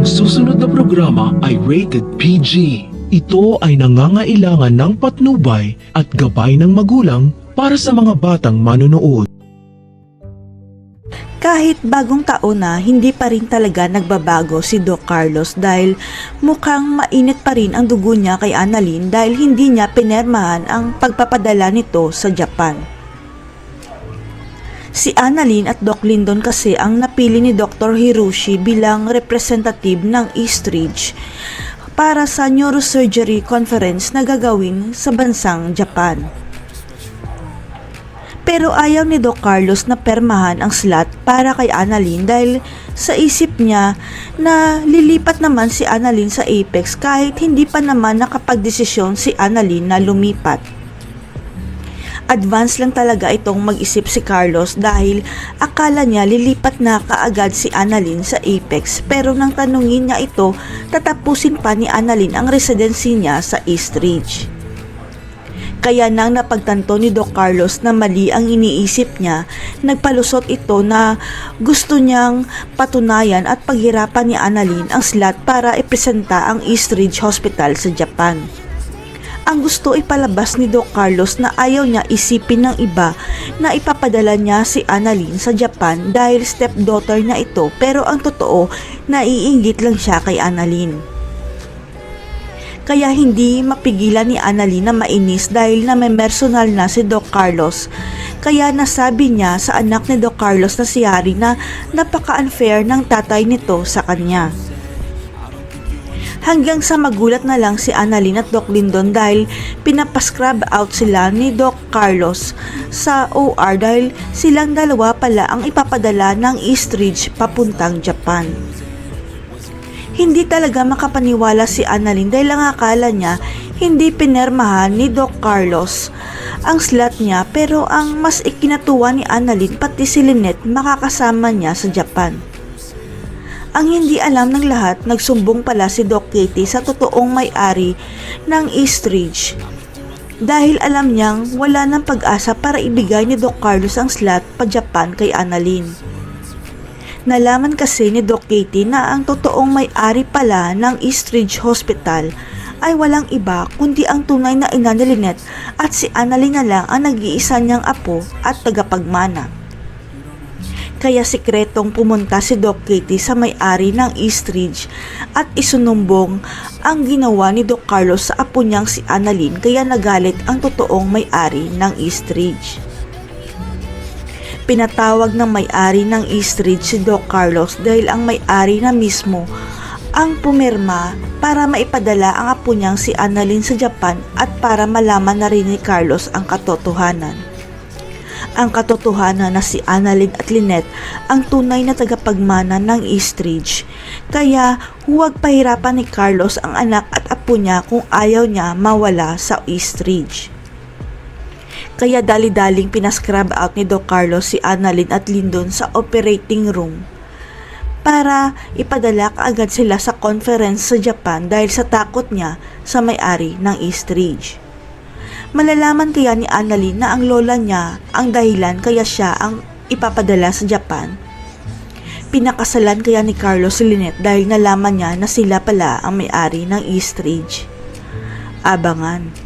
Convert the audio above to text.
Ang susunod na programa ay rated PG. Ito ay nangangailangan ng patnubay at gabay ng magulang para sa mga batang manonood. Kahit bagong taon na, hindi pa rin talaga nagbabago si Doc Carlos dahil mukhang mainit pa rin ang dugo niya kay Annalyn dahil hindi niya pinermahan ang pagpapadala nito sa Japan. Si Annalyn at Doc Lyndon kasi ang napili ni Dr. Hiroshi bilang representative ng Eastridge para sa neurosurgery conference na gagawin sa bansang Japan. Pero ayaw ni Doc Carlos na permahan ang slot para kay Annalyn dahil sa isip niya na lilipat naman si Annalyn sa Apex kahit hindi pa naman nakapagdesisyon si Annalyn na lumipat. Advance lang talaga itong mag-isip si Carlos dahil akala niya lilipat na kaagad si Annalyn sa Apex pero nang tanungin niya ito, tatapusin pa ni Annalyn ang residency niya sa Eastridge. Kaya nang napagtanto ni Doc Carlos na mali ang iniisip niya, nagpalusot ito na gusto niyang patunayan at paghirapan ni Annalyn ang slot para ipresenta ang Eastridge Hospital sa Japan. Ang gusto ipalabas ni Doc Carlos na ayaw niya isipin ng iba na ipapadala niya si Annalyn sa Japan dahil stepdaughter niya ito pero ang totoo, naiinggit lang siya kay Annalyn. Kaya hindi mapigilan ni Annalyn na mainis dahil namemersonal na si Doc Carlos. Kaya nasabi niya sa anak ni Doc Carlos na si Harry na napaka-unfair ng tatay nito sa kanya. Hanggang sa magulat na lang si Annalyn at Doc Lyndon dahil pinapascrub out sila ni Doc Carlos sa OR dahil silang dalawa pala ang ipapadala ng Eastridge papuntang Japan. Hindi talaga makapaniwala si Annalyn dahil ang akala niya hindi pinermahan ni Doc Carlos ang slot niya pero ang mas ikinatuwa ni Annalyn pati si Lynette makakasama niya sa Japan. Ang hindi alam ng lahat, nagsumbong pala si Doc Katie sa totoong may-ari ng Eastridge dahil alam niyang wala ng pag-asa para ibigay ni Doc Carlos ang slot pa Japan kay Annalyn. Nalaman kasi ni Doc Katie na ang totoong may-ari pala ng Eastridge Hospital ay walang iba kundi ang tunay na ina ni Lynette at si Annalyn na lang ang nag-iisa niyang apo at tagapagmana. Kaya sikretong pumunta si Doc Katie sa may-ari ng Eastridge at isunumbong ang ginawa ni Doc Carlos sa apo niyang si Annalyn kaya nagalit ang totoong may-ari ng Eastridge. Pinatawag ng may-ari ng Eastridge si Doc Carlos dahil ang may-ari na mismo ang pumirma para maipadala ang apo niyang si Annalyn sa Japan at para malaman na rin ni Carlos ang katotohanan. Ang katotohanan na si Annalyn at Lynette ang tunay na tagapagmana ng Eastridge. Kaya huwag pahirapan ni Carlos ang anak at apo niya kung ayaw niya mawala sa Eastridge. Kaya dali-daling pinascrub out ni Doc Carlos si Annalyn at Lyndon sa operating room para ipadala kaagad sila sa conference sa Japan dahil sa takot niya sa may-ari ng Eastridge. Malalaman kaya ni Annalyn na ang lola niya ang dahilan kaya siya ang ipapadala sa Japan? Pinakasalan kaya ni Carlos si Lynette dahil nalaman niya na sila pala ang may-ari ng Eastridge? Abangan.